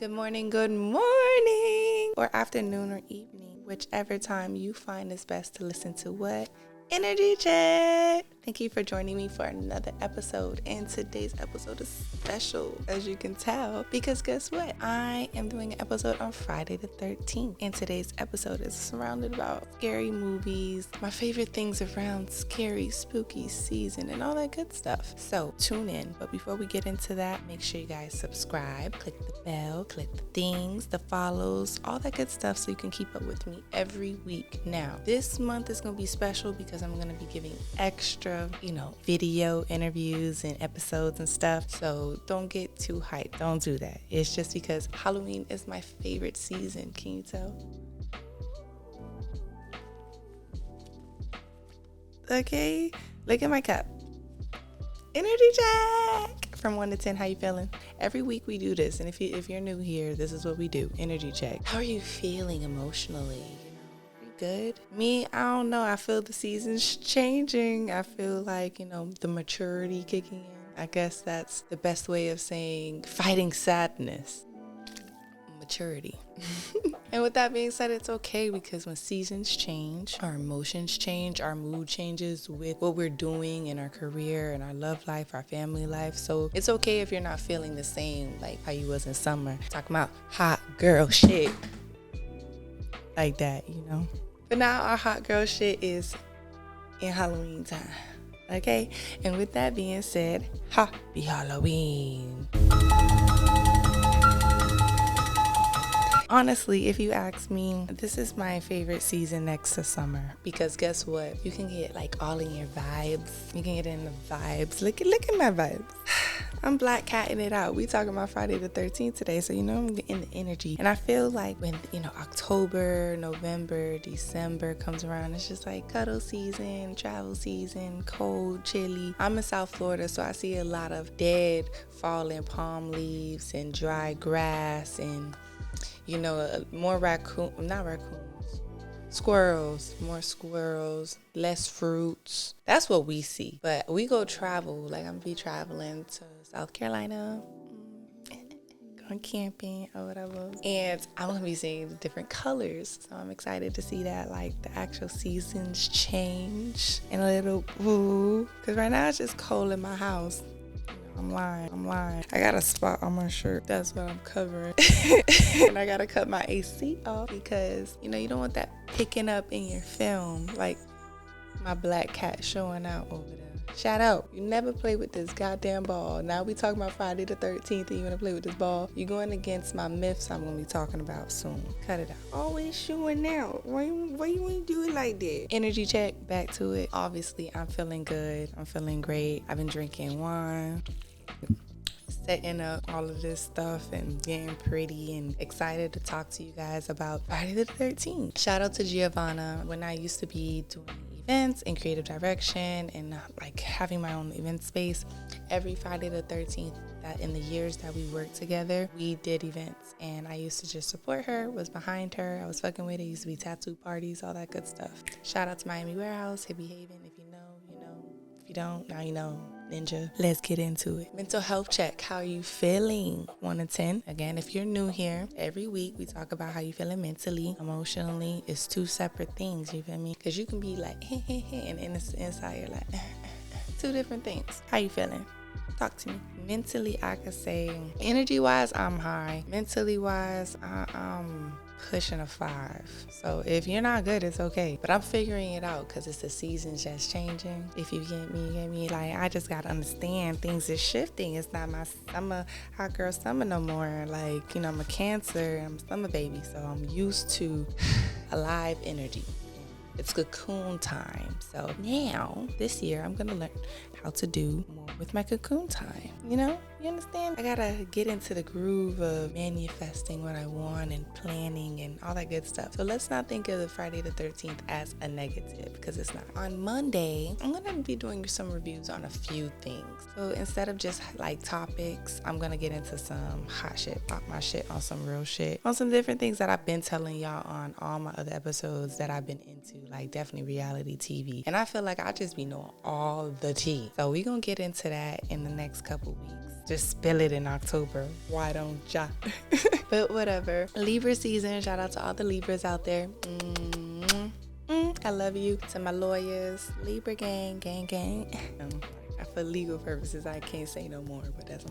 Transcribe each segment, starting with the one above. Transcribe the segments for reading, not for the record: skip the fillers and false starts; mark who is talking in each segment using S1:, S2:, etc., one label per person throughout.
S1: Good morning, or afternoon or evening, whichever time you find is best to listen to what? Energy Check. Thank you for joining me for another episode, and today's episode is special, as you can tell, because guess what? I am doing an episode on Friday the 13th, and today's episode is surrounded about scary movies, my favorite things around scary, spooky season, and all that good stuff. So tune in. But before we get into that, make sure you guys subscribe, click the bell, click the things, the follows, all that good stuff, so you can keep up with me every week. Now, this month is going to be special because I'm going to be giving extra, video interviews and episodes and stuff. So don't get too hyped. Don't do that. It's just because Halloween is my favorite season. Can you tell? Okay, look at my cup. Energy check from 1 to 10. How you feeling? Every week we do this, and if you're new here, this is what we do. Energy check. How are you feeling emotionally? Good. Me, I don't know. I feel the season's changing. I feel like, the maturity kicking in. I guess that's the best way of saying fighting sadness. Maturity. And with that being said, it's okay, because when seasons change, our emotions change, our mood changes with what we're doing in our career and our love life, our family life. So it's okay if you're not feeling the same like how you was in summer. Talking about hot girl shit. Like that, But now our hot girl shit is in Halloween time, okay? And with that being said, happy Halloween. Honestly, if you ask me, this is my favorite season next to summer, because guess what? You can get all in your vibes. You can get in the vibes. Look at my vibes. I'm black catting it out. We talking about Friday the 13th today, so I'm getting the energy. And I feel like when, October, November, December comes around, it's just like cuddle season, travel season, cold, chilly. I'm in South Florida, so I see a lot of dead fallen palm leaves and dry grass and, more more squirrels, less fruits. That's what we see. But we go travel, I'm gonna be traveling to South Carolina, going camping or whatever. And I'm gonna be seeing the different colors. So I'm excited to see that, the actual seasons change and a little woo. Because right now it's just cold in my house. I'm lying. I got a spot on my shirt. That's what I'm covering. And I gotta cut my AC off because, you don't want that picking up in your film. Like my black cat showing out over there. Shout out. You never play with this goddamn ball. Now we talking about Friday the 13th and you want to play with this ball. You're going against my myths I'm going to be talking about soon. Cut it out. Always showing out. Why you want to do it like that? Energy check. Back to it. Obviously, I'm feeling good. I'm feeling great. I've been drinking wine, setting up all of this stuff and getting pretty and excited to talk to you guys about Friday the 13th. Shout out to Giovanna. When I used to be doing events and creative direction and having my own event space, every Friday the 13th, that in the years that we worked together, we did events, and I used to just support her, was behind her, I was fucking with it. Used to be tattoo parties, all that good stuff. Shout out to Miami Warehouse, Hippie Haven. If you know, if you don't, now you know. Ninja. Let's get into it. Mental health check. How are you feeling? 1 to 10. Again, if you're new here, every week we talk about how you feeling mentally, emotionally. It's two separate things, you feel me? Because you can be like, and inside you're like, two different things. How you feeling? Talk to me. Mentally, I could say, energy-wise, I'm high. Mentally-wise, I'm pushing a 5. So if you're not good, it's okay. But I'm figuring it out because it's the seasons just changing. If you get me. I just got to understand things is shifting. It's not my summer, hot girl summer no more. I'm a Cancer. I'm a summer baby. So I'm used to alive energy. It's cocoon time. So now, this year, I'm going to learn how to do more with my cocoon time. You understand? I got to get into the groove of manifesting what I want and planning and all that good stuff. So let's not think of the Friday the 13th as a negative, because it's not. On Monday, I'm going to be doing some reviews on a few things. So instead of just topics, I'm going to get into some hot shit, pop my shit on some real shit, on some different things that I've been telling y'all on all my other episodes that I've been into, definitely reality TV. And I feel like I just be knowing all the tea. So we're going to get into that in the next couple weeks. Just spill it in October. Why don't ya? But whatever. Libra season. Shout out to all the Libras out there. I love you. To my lawyers. Libra gang, gang, gang. For legal purposes, I can't say no more, but that's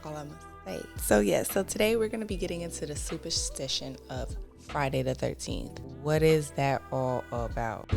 S1: all I'm gonna say. So yes, so today we're gonna be getting into the superstition of Friday the 13th. What is that all about?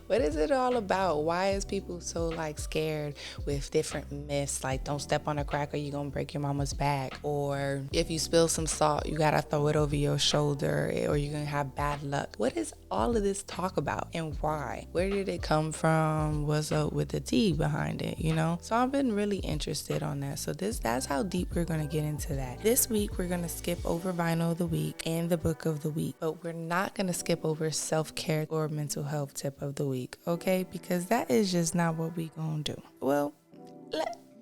S1: What is it all about? Why is people so scared with different myths? Like, don't step on a crack or you're gonna break your mama's back. Or if you spill some salt, you gotta throw it over your shoulder or you're gonna have bad luck. What is all of this talk about and why? Where did it come from? What's up with the tea behind it, So I've been really interested on that. So that's how deep we're gonna get into that. This week, we're gonna skip over Vinyl of the Week and the Book of the Week, but we're not gonna skip over self-care or mental health tip of the week, okay? Because that is just not what we gonna do. Well,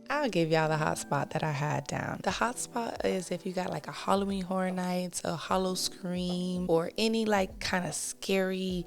S1: I'll give y'all the hot spot that I had down. The hot spot is if you got a Halloween Horror Nights, a Hollow Scream, or any kind of scary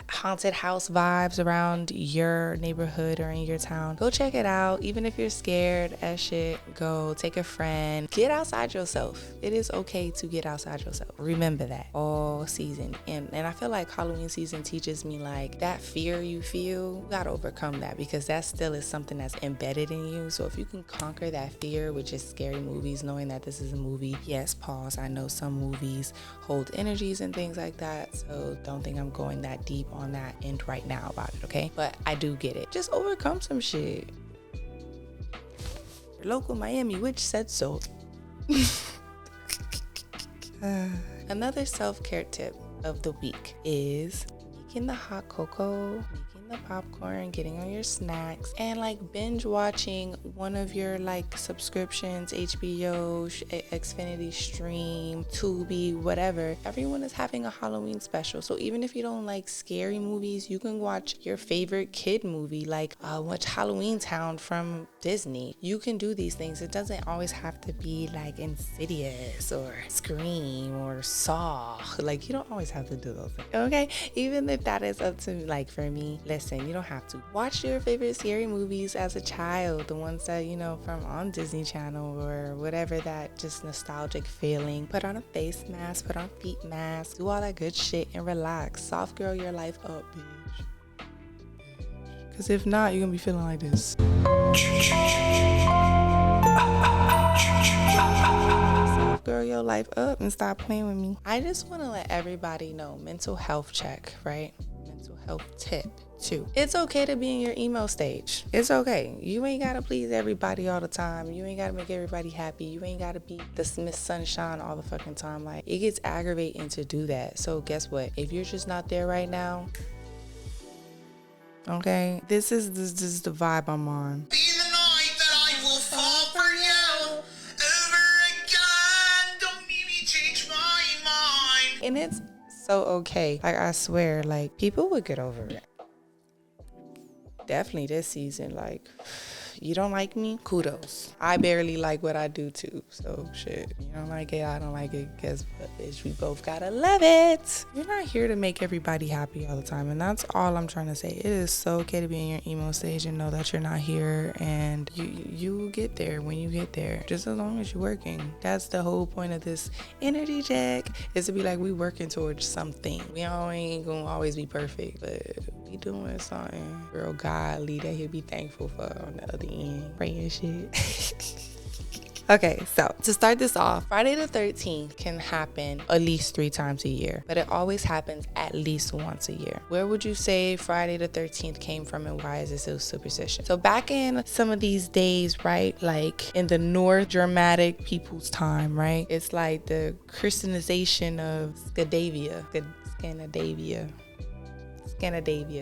S1: haunted house vibes around your neighborhood or in your town. Go check it out. Even if you're scared as shit, go take a friend. Get outside yourself. It is okay to get outside yourself. Remember that all season. And I feel like Halloween season teaches me that fear you feel, you gotta overcome that because that still is something that's embedded in you. So if you can conquer that fear with just scary movies, knowing that this is a movie, yes, pause. I know some movies hold energies and things like that. So don't think I'm going that deep on that end right now about it, okay? But I do get it. Just overcome some shit. Your local Miami witch said so. Another self-care tip of the week is making the hot cocoa, making the popcorn, getting on your snacks, and binge watching one of your subscriptions, HBO, Xfinity Stream, Tubi, whatever. Everyone is having a Halloween special. So even if you don't like scary movies, you can watch your favorite kid movie, watch Halloween Town from Disney. You can do these things. It doesn't always have to be Insidious or Scream or Saw. You don't always have to do those things, okay? Even if that is up to me, for me, listen, you don't have to. Watch your favorite scary movies as a child, the ones that, from on Disney Channel or whatever, that just nostalgic feeling. Put on a face mask, put on feet masks, do all that good shit and relax. Soft girl your life up, bitch. Because if not, you're going to be feeling like this. Soft girl your life up and stop playing with me. I just want to let everybody know, mental health check, right? Mental health tip too. It's okay to be in your emo stage. It's okay. You ain't gotta please everybody all the time. You ain't gotta make everybody happy. You ain't gotta be the Miss Sunshine all the fucking time. It gets aggravating to do that. So guess what? If you're just not there right now, okay, this is the vibe I'm on. Be the night that I will fall for you over again. Don't make me change my mind. And it's so okay. I swear, people would get over it. Definitely this season, you don't like me? Kudos. I barely like what I do too. So shit, you don't like it, I don't like it. Guess what, bitch? We both gotta love it. You're not here to make everybody happy all the time. And that's all I'm trying to say. It is so okay to be in your emo stage and know that you're not here. And you will get there when you get there. Just as long as you're working. That's the whole point of this energy check, is to be we working towards something. We ain't gonna always be perfect, but we doing something real godly that he'll be thankful for on the other end. Praying shit. Okay, so to start this off, Friday the 13th can happen at least 3 times a year, but it always happens at least once a year. Where would you say Friday the 13th came from and why is it so superstition? So back in some of these days, right, in the North Germanic people's time, right, it's the Christianization of Scandinavia.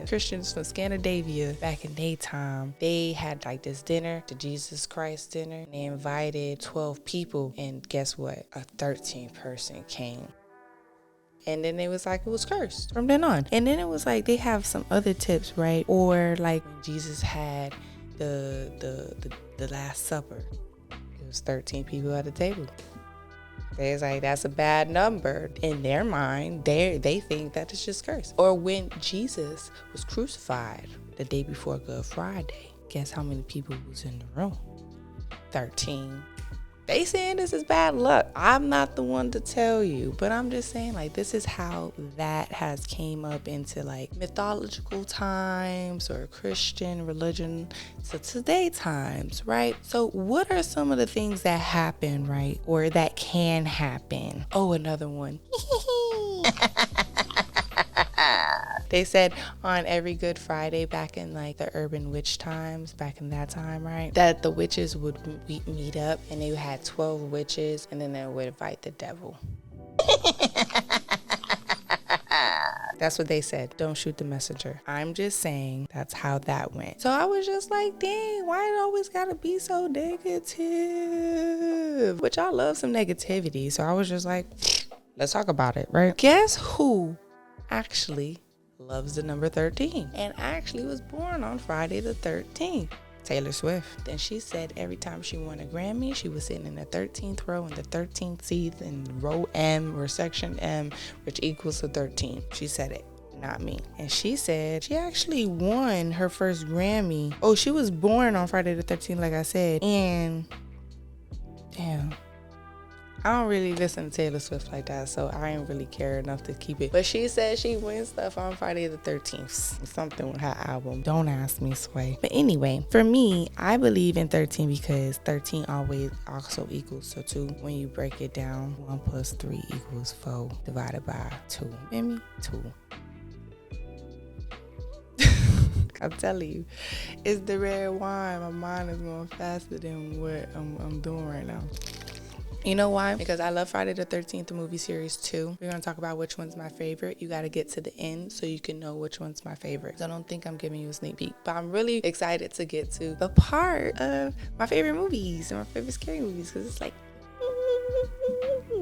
S1: Christians from Scandinavia back in their time, they had this dinner, the Jesus Christ dinner, and they invited 12 people, and guess what? A 13th person came. And then it was it was cursed from then on. And then it was they have some other tips, right? Or when Jesus had the Last Supper, it was 13 people at the table. It's that's a bad number. In their mind, they think that it's just cursed. Or when Jesus was crucified, the day before Good Friday. Guess how many people was in the room? 13. They saying this is bad luck. I'm not the one to tell you, but I'm just saying, like, this is how that has came up into like mythological times or Christian religion to today times, right? So what are some of the things that happen, right? Or that can happen? Oh, another one. They said on every Good Friday back in like the urban witch times, back in that time, right, that the witches would meet up and they had 12 witches and then they would invite the devil. That's what they said. Don't shoot the messenger. I'm just saying that's how that went. So I was just like, dang, why it always gotta be so negative? Which I love some negativity. So I was just like, let's talk about it, right? Guess who actually loves the number 13 and actually was born on Friday the 13th? Taylor Swift. Then she said every time she won a Grammy, she was sitting in the 13th row in the 13th seat in row M or section M, which equals to 13. She said it, not me. And she said she actually won her first Grammy. Oh, she was born on Friday the 13th, like I said. And damn, I don't really listen to Taylor Swift like that, so I ain't really care enough to keep it. But she said she wins stuff on Friday the 13th. Something with her album. Don't ask me, Sway. But anyway, for me, I believe in 13 because 13 always also equals to 2. When you break it down, 1 plus 3 equals 4 divided by 2. Hear me? 2. I'm telling you, it's the red wine. My mind is going faster than what I'm doing right now. You know why? Because I love Friday the 13th, the movie series too. We're going to talk about which one's my favorite. You got to get to the end so you can know which one's my favorite. So I don't think I'm giving you a sneak peek, but I'm really excited to get to the part of my favorite movies and my favorite scary movies because it's like,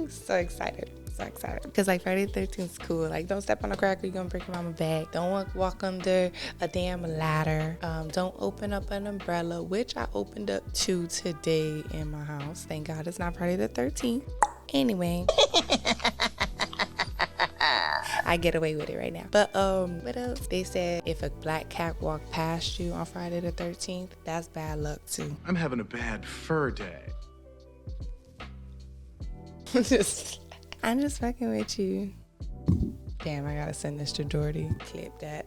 S1: so excited. So excited because like Friday the 13th is cool. Like, don't step on a cracker, you're gonna break your mama back. Don't walk under a damn ladder. Don't open up an umbrella, which I opened up 2 today in my house. Thank God it's not Friday the 13th. Anyway, I get away with it right now. But what else? They said if a black cat walked past you on Friday the 13th, that's bad luck too.
S2: I'm having a bad fur day.
S1: I'm just fucking with you. Damn, I gotta send this to Jordy. Clip that.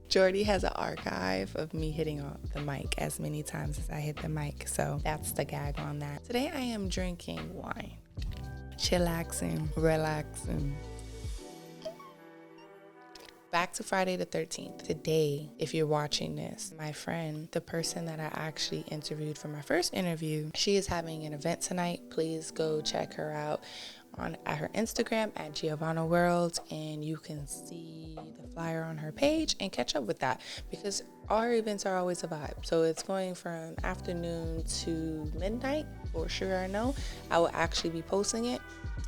S1: Jordy has an archive of me hitting on the mic as many times as I hit the mic. So that's the gag on that. Today I am drinking wine. Chillaxing, relaxing. Back to Friday the 13th. Today, if you're watching this, my friend, the person that I actually interviewed for my first interview, she is having an event tonight. Please go check her out at her Instagram at Giovanna World, and you can see the flyer on her page and catch up with that because our events are always a vibe. So it's going from afternoon to midnight, for sure. I know I will actually be posting it.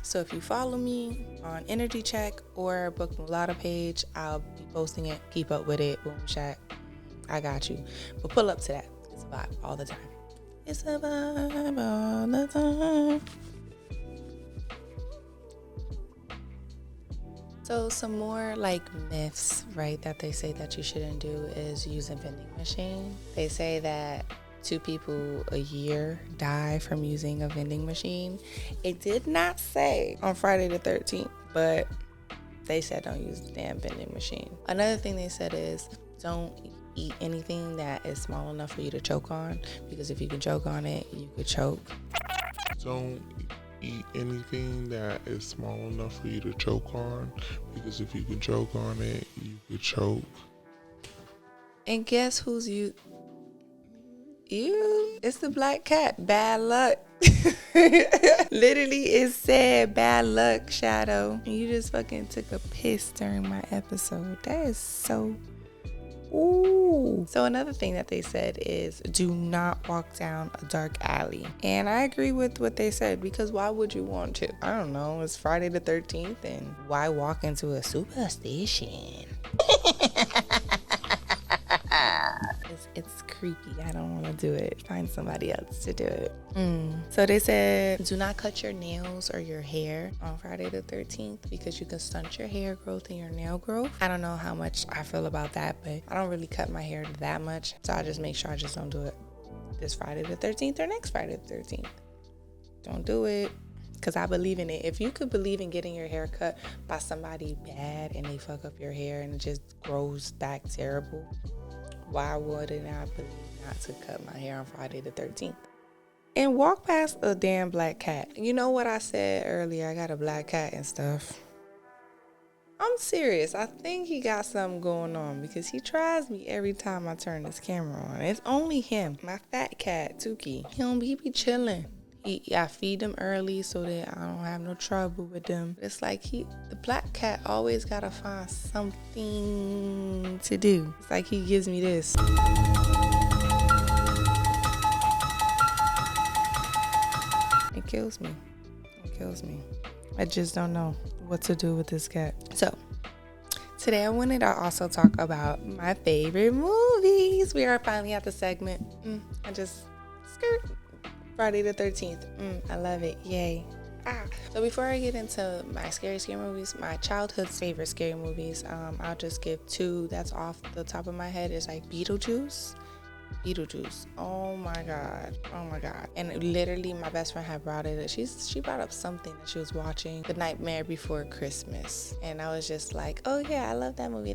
S1: So if you follow me on Energy Check or Book Mulata page, I'll be posting it. Keep up with it. Boom, chat. I got you. But pull up to that. It's a vibe all the time. It's a vibe all the time. So some more like myths, right, that they say that you shouldn't do is use a vending machine. They say that 2 people a year die from using a vending machine. It did not say on Friday the 13th, but they said don't use the damn vending machine. Another thing they said is don't eat anything that is small enough for you to choke on, because if you can choke on it, you could choke.
S3: Don't eat anything that is small enough for you to choke on, because if you can choke on it, you could choke.
S1: And guess who's you? It's the black cat. Bad luck. Literally, it said bad luck, Shadow. And you just fucking took a piss during my episode. That is so... Ooh. So another thing that they said is do not walk down a dark alley. And I agree with what they said, because why would you want to? I don't know. It's Friday the 13th and why walk into a superstition? because it's creepy. I don't want to do it. Find somebody else to do it. So they said, do not cut your nails or your hair on Friday the 13th because you can stunt your hair growth and your nail growth. I don't know how much I feel about that, but I don't really cut my hair that much. So I just make sure I just don't do it this Friday the 13th or next Friday the 13th. Don't do it. Because I believe in it. If you could believe in getting your hair cut by somebody bad and they fuck up your hair and it just grows back terrible, why wouldn't I believe not to cut my hair on Friday the 13th? And walk past a damn black cat. You know what I said earlier? I got a black cat and stuff. I'm serious. I think he got something going on because he tries me every time I turn this camera on. It's only him. My fat cat, Tuki. He be chilling. I feed them early so that I don't have no trouble with them. It's like the black cat always gotta find something to do. It's like he gives me this. It kills me. I just don't know what to do with this cat. So today I wanted to also talk about my favorite movies. We are finally at the segment. I just skirt. Friday the 13th. I love it. Yay. So before I get into my scary movies, my childhood's favorite scary movies, I'll just give two that's off the top of my head. Is like Beetlejuice. Oh my god. And literally my best friend had brought it. She brought up something that she was watching, The Nightmare Before Christmas. And I was just like, oh yeah, I love that movie.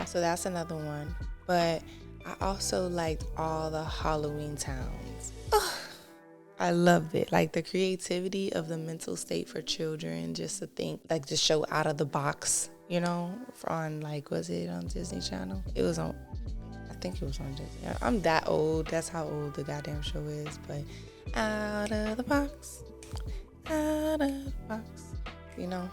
S1: So that's another one. But I also liked all the Halloween Towns. I loved it. Like the creativity of the mental state for children, just to think, like the show Out of the Box, you know, on like, was it on Disney Channel? It was on, I think it was on Disney. I'm that old. That's how old the goddamn show is. But out of the box, you know.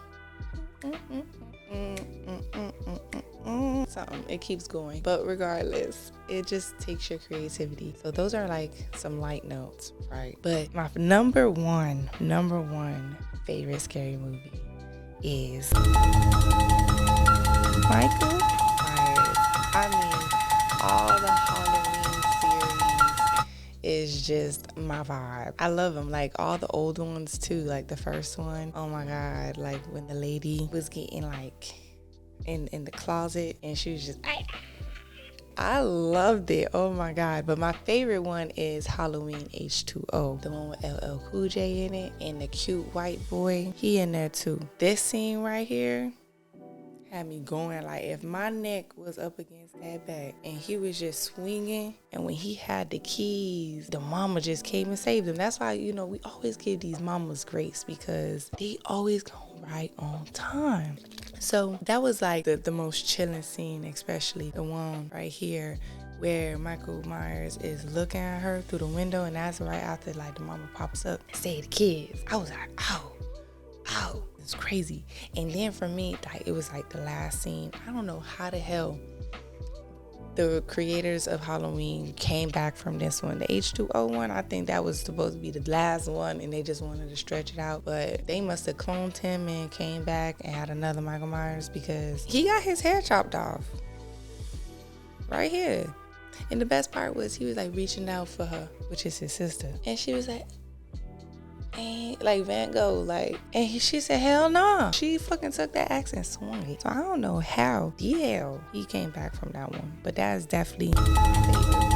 S1: Something, it keeps going, but regardless, it just takes your creativity. So those are like some light notes, right? But my number one favorite scary movie is Michael Myers. I mean, all the Halloween series is just my vibe. I love them, like all the old ones too, like the first one. Oh my god, like when the lady was getting like in the closet and she was just I loved it. Oh my god. But my favorite one is Halloween H2O, the one with LL Cool J in it and the cute white boy. He in there too. This scene right here had me going, like if my neck was up against that back and he was just swinging, and when he had the keys, the mama just came and saved him. That's why, you know, we always give these mamas grace because they always come right on time. So that was like the most chilling scene, especially the one right here where Michael Myers is looking at her through the window, and that's right after like the mama pops up and say the kids. I was like, ow, it's crazy. And then for me, like it was like the last scene. I don't know how the hell the creators of Halloween came back from this one. The H2O one, I think that was supposed to be the last one and they just wanted to stretch it out, but they must have cloned him and came back and had another Michael Myers because he got his hair chopped off right here. And the best part was he was like reaching out for her, which is his sister, and she was like, and like Van Gogh, like, and she said, hell no. She fucking took that axe and swung it. So I don't know how the hell he came back from that one, but that is definitely my favorite.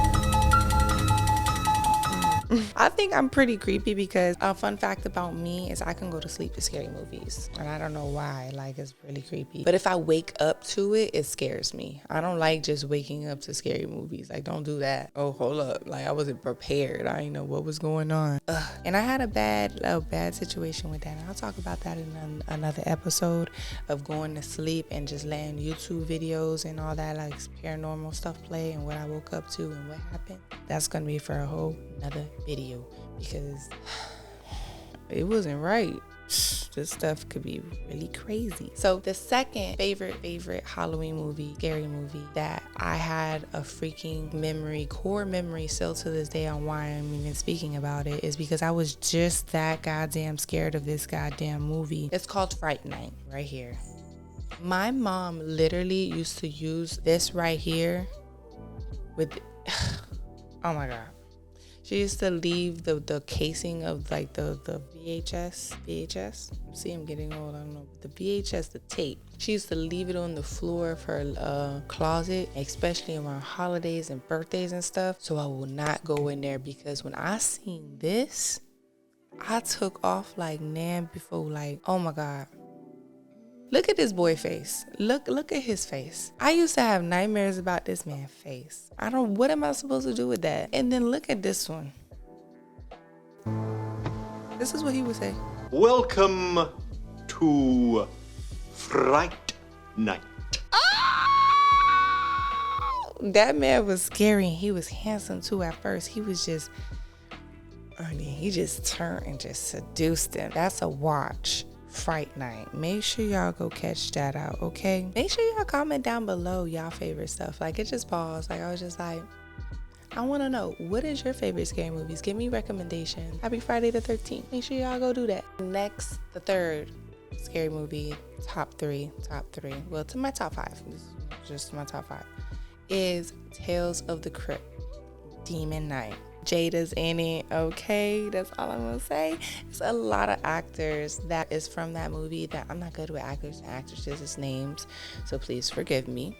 S1: I think I'm pretty creepy because a fun fact about me is I can go to sleep to scary movies, and I don't know why. Like, it's really creepy, but if I wake up to it, it scares me. I don't like just waking up to scary movies. Like, don't do that. Oh, hold up, like I wasn't prepared. I didn't know what was going on. And I had a bad situation with that, and I'll talk about that in another episode of going to sleep and just letting YouTube videos and all that like paranormal stuff play and what I woke up to and what happened. That's gonna be for a whole another video because it wasn't right. This stuff could be really crazy. So the second favorite Halloween movie, scary movie that I had a freaking core memory still to this day on why I'm even speaking about it is because I was just that goddamn scared of this goddamn movie. It's called Fright Night, right here. My mom literally used to use this right here with Oh my God. She used to leave the casing of like the VHS. See, I'm getting old. I don't know. The VHS, the tape. She used to leave it on the floor of her closet, especially around holidays and birthdays and stuff. So I will not go in there, because when I seen this, I took off like nan before. Like, oh my God. Look at this boy face. Look at his face. I used to have nightmares about this man's face. What am I supposed to do with that? And then look at this one. This is what he would say.
S4: Welcome to Fright Night.
S1: Oh! That man was scary, and he was handsome too at first. He was just, he just turned and just seduced him. That's a watch. Fright Night. Make sure y'all go catch that out, okay? Make sure y'all comment down below y'all favorite stuff. Like, it just paused. Like, I was just like, I want to know, what is your favorite scary movies? Give me recommendations. Happy Friday the 13th. Make sure y'all go do that. Next, the third scary movie, top three. Well, to my top 5. This is just my top 5. Is Tales of the Crypt, Demon Knight. Jada's in it, okay? That's all I'm gonna say. It's a lot of actors that is from that movie that I'm not good with actors and actresses' names, so please forgive me.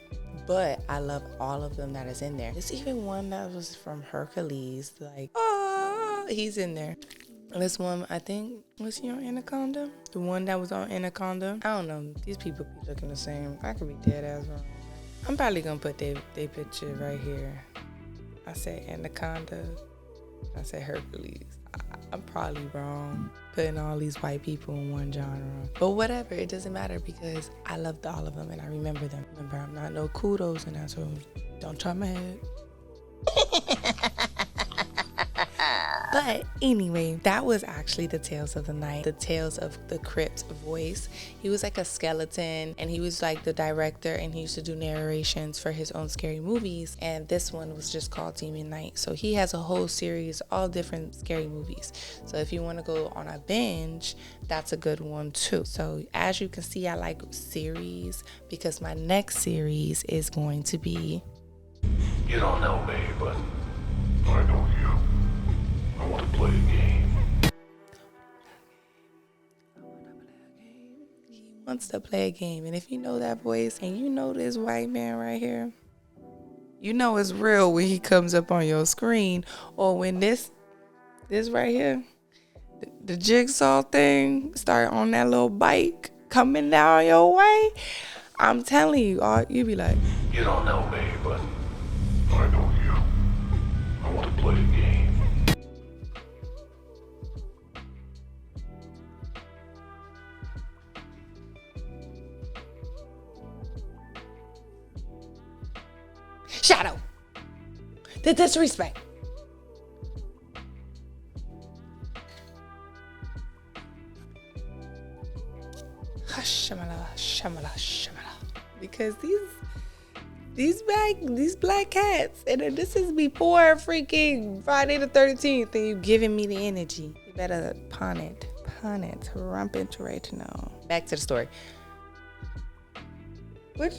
S1: But I love all of them that is in there. There's even one that was from Hercules, like, oh, he's in there. This one, I think, was he on Anaconda? The one that was on Anaconda? I don't know. These people be looking the same. I could be dead ass wrong. I'm probably gonna put their picture right here. I said Anaconda. I said Hercules. I'm probably wrong, putting all these white people in one genre. But whatever, it doesn't matter, because I loved all of them and I remember them. Remember, I'm not no kudos and that, so don't try my head. But anyway, that was actually the Tales of the Night, the Tales of the Crypt voice. He was like a skeleton, and he was like the director, and he used to do narrations for his own scary movies. And this one was just called Demon Knight. So he has a whole series, all different scary movies. So if you want to go on a binge, that's a good one too. So as you can see, I like series, because my next series is going to be...
S5: You don't know me, but I know you. I want to play a game.
S1: He wants to play a game. And if you know that voice and you know this white man right here, you know it's real when he comes up on your screen, or when this right here, the jigsaw thing start on that little bike coming down your way. I'm telling you, you be like,
S5: You don't know me, but I know you. I want to play a game.
S1: Shadow, the disrespect. Shamala. Because these black cats, and then this is before freaking Friday the 13th, and you giving me the energy. You better pawn it, rump it right now. Back to the story. Which...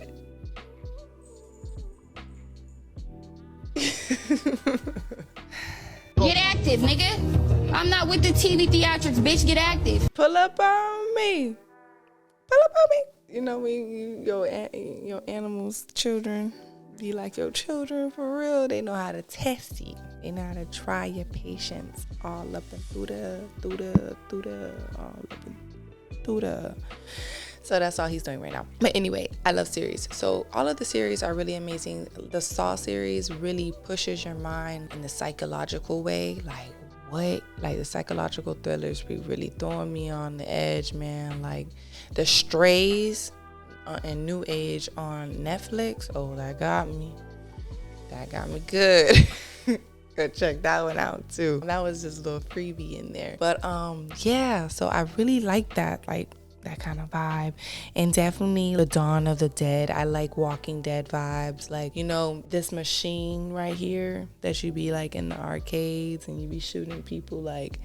S6: Get active, nigga. I'm not with the TV theatrics, bitch. Get active.
S1: Pull up on me. You know, when your animals, children, be like your children for real. They know how to test you. They know how to try your patience all up and through the. So that's all he's doing right now. But anyway, I love series. So all of the series are really amazing. The Saw series really pushes your mind in the psychological way. Like, what? Like, the psychological thrillers be really throwing me on the edge, man. Like, The Strays and New Age on Netflix. Oh, that got me. That got me good. Go check that one out too. That was just a little freebie in there. But yeah, so I really like that. Like, that kind of vibe. And definitely the Dawn of the Dead. I like Walking Dead vibes. Like, you know, this machine right here that you be like in the arcades and you be shooting people, like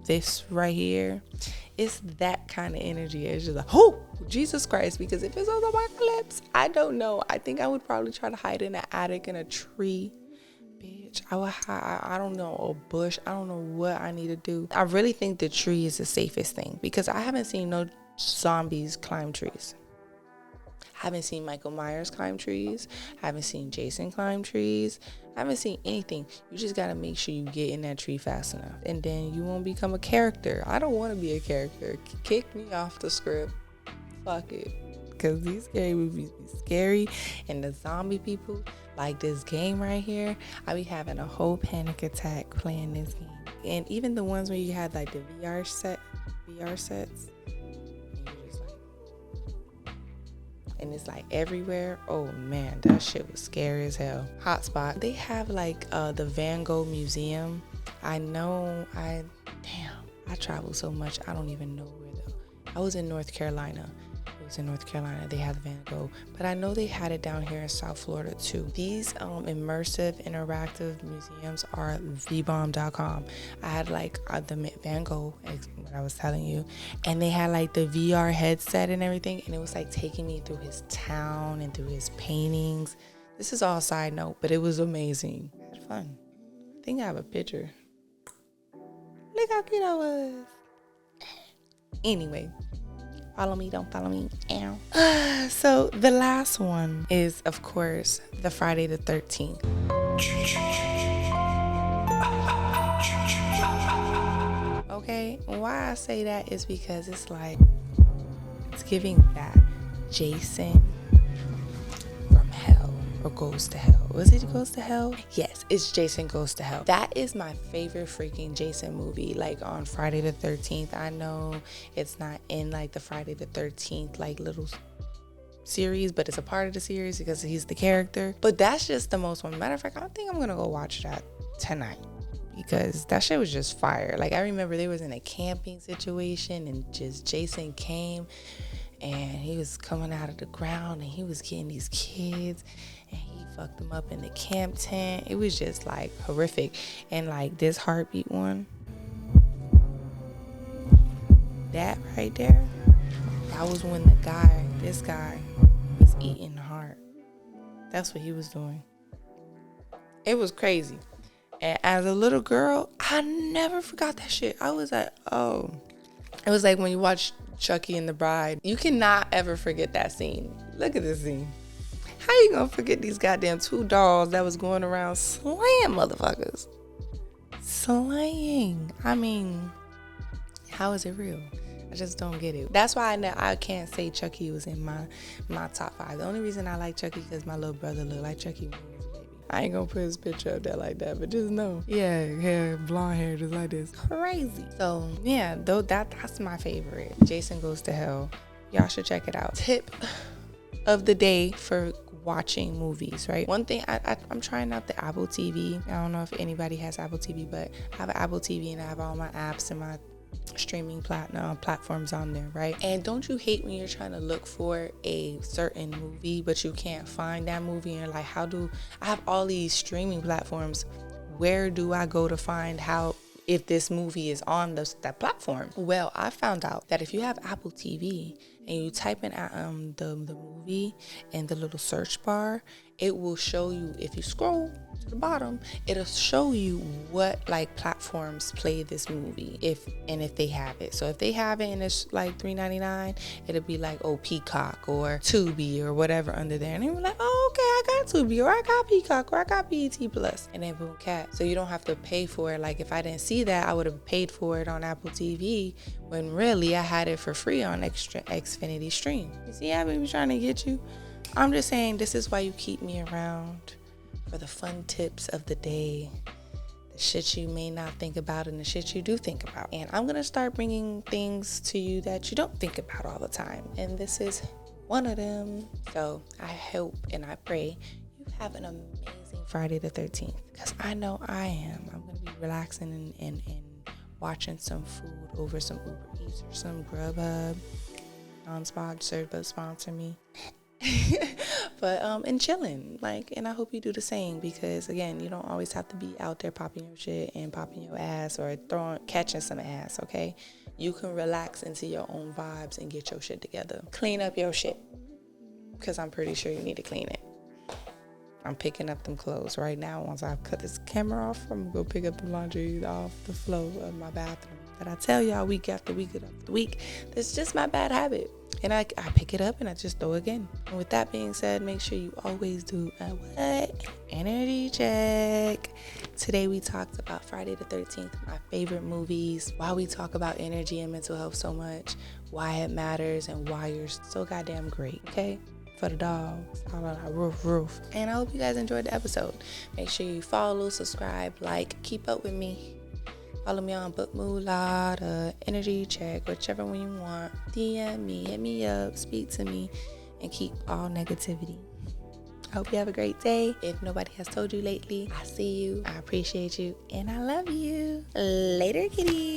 S1: this right here. It's that kind of energy. It's just like, oh, Jesus Christ. Because if it's on the apocalypse, I don't know. I think I would probably try to hide in an attic in a tree bitch. I don't know, a bush. I don't know what I need to do. I really think the tree is the safest thing because I haven't seen no zombies climb trees. I haven't seen Michael Myers climb trees. I haven't seen Jason climb trees. I haven't seen anything. You just gotta make sure you get in that tree fast enough. And then you won't become a character. I don't want to be a character. Kick me off the script. Fuck it. Because these scary movies be scary. And the zombie people, like this game right here, I be having a whole panic attack playing this game. And even the ones where you had like the VR sets. And it's like everywhere. Oh man, that shit was scary as hell. Hotspot. They have like the Van Gogh Museum. I travel so much, I don't even know where though. I was in North Carolina. They had the Van Gogh, but I know they had it down here in South Florida too. These immersive interactive museums are vbomb.com. I had like the Van Gogh, what I was telling you, and they had like the VR headset and everything, and it was like taking me through his town and through his paintings. This is all side note, but it was amazing. I had fun. I think I have a picture. Look how cute I was. Anyway, follow me, don't follow me. Ow. So the last one is, of course, the Friday the 13th. Okay, why I say that is because it's like, it's giving that Jason from hell or goes to hell. Was it Goes to Hell? Yes, it's Jason Goes to Hell. That is my favorite freaking Jason movie. Like on Friday the 13th, I know it's not in like the Friday the 13th like little series, but it's a part of the series because he's the character. But that's just the most one. Matter of fact, I think I'm gonna go watch that tonight because that shit was just fire. Like I remember they was in a camping situation and just Jason came and he was coming out of the ground and he was getting these kids and he fucked them up in the camp tent. It was just like horrific. And like this heartbeat one, that right there, that was when this guy was eating the heart. That's what he was doing. It was crazy. And as a little girl, I never forgot that shit. I was like, oh. It was like when you watch Chucky and the Bride. You cannot ever forget that scene. Look at this scene. How you gonna forget these goddamn two dolls that was going around slaying motherfuckers? Slaying. I mean, how is it real? I just don't get it. That's why I can't say Chucky was in my top 5. The only reason I like Chucky because my little brother looked like Chucky when he was a baby. I ain't gonna put his picture up there like that, but just know. Yeah, hair, blonde hair, just like this. Crazy. So yeah, though that's my favorite. Jason Goes to Hell. Y'all should check it out. Tip of the day for watching movies, right? One thing, I'm trying out the Apple TV. I don't know if anybody has Apple TV, but I have an Apple TV and I have all my apps and my streaming platforms on there, right? And don't you hate when you're trying to look for a certain movie but you can't find that movie and you're like, I have all these streaming platforms, where do I go to find if this movie is on that platform? Well, I found out that if you have Apple TV and you type in the movie in the little search bar, it will show you, if you scroll to the bottom, it'll show you what like platforms play this movie if they have it. So if they have it and it's like $3.99, it'll be like Peacock or Tubi or whatever under there, and you're like, oh, okay, I got Tubi or I got Peacock or I got BET Plus, and then boom, cat. So you don't have to pay for it. Like if I didn't see that, I would have paid for it on Apple TV when really I had it for free on Xfinity Stream. You see, I be trying to get you. I'm just saying, this is why you keep me around, for the fun tips of the day, the shit you may not think about and the shit you do think about. And I'm going to start bringing things to you that you don't think about all the time. And this is one of them. So I hope and I pray you have an amazing Friday the 13th, because I know I am. I'm going to be relaxing and watching some food over some Uber Eats or some Grubhub. Non-sponsored, but sponsor me. But and chilling, like, and I hope you do the same, because again, you don't always have to be out there popping your shit and popping your ass or catching some ass. Okay, you can relax into your own vibes and get your shit together. Clean up your shit, because I'm pretty sure you need to clean it. I'm picking up them clothes right now. Once I cut this camera off, I'm gonna go pick up the laundry off the floor of my bathroom. But I tell y'all week after week after week, that's just my bad habit. And I pick it up and I just throw it again. And with that being said, make sure you always do a what? Energy check. Today we talked about Friday the 13th, my favorite movies, why we talk about energy and mental health so much, why it matters, and why you're so goddamn great, okay? For the dogs, all on our roof. And I hope you guys enjoyed the episode. Make sure you follow, subscribe, like, keep up with me. Follow me on Book Moolah, Energy Check, whichever one you want. DM me, hit me up, speak to me, and keep all negativity. I hope you have a great day. If nobody has told you lately, I see you, I appreciate you, and I love you. Later, kitty.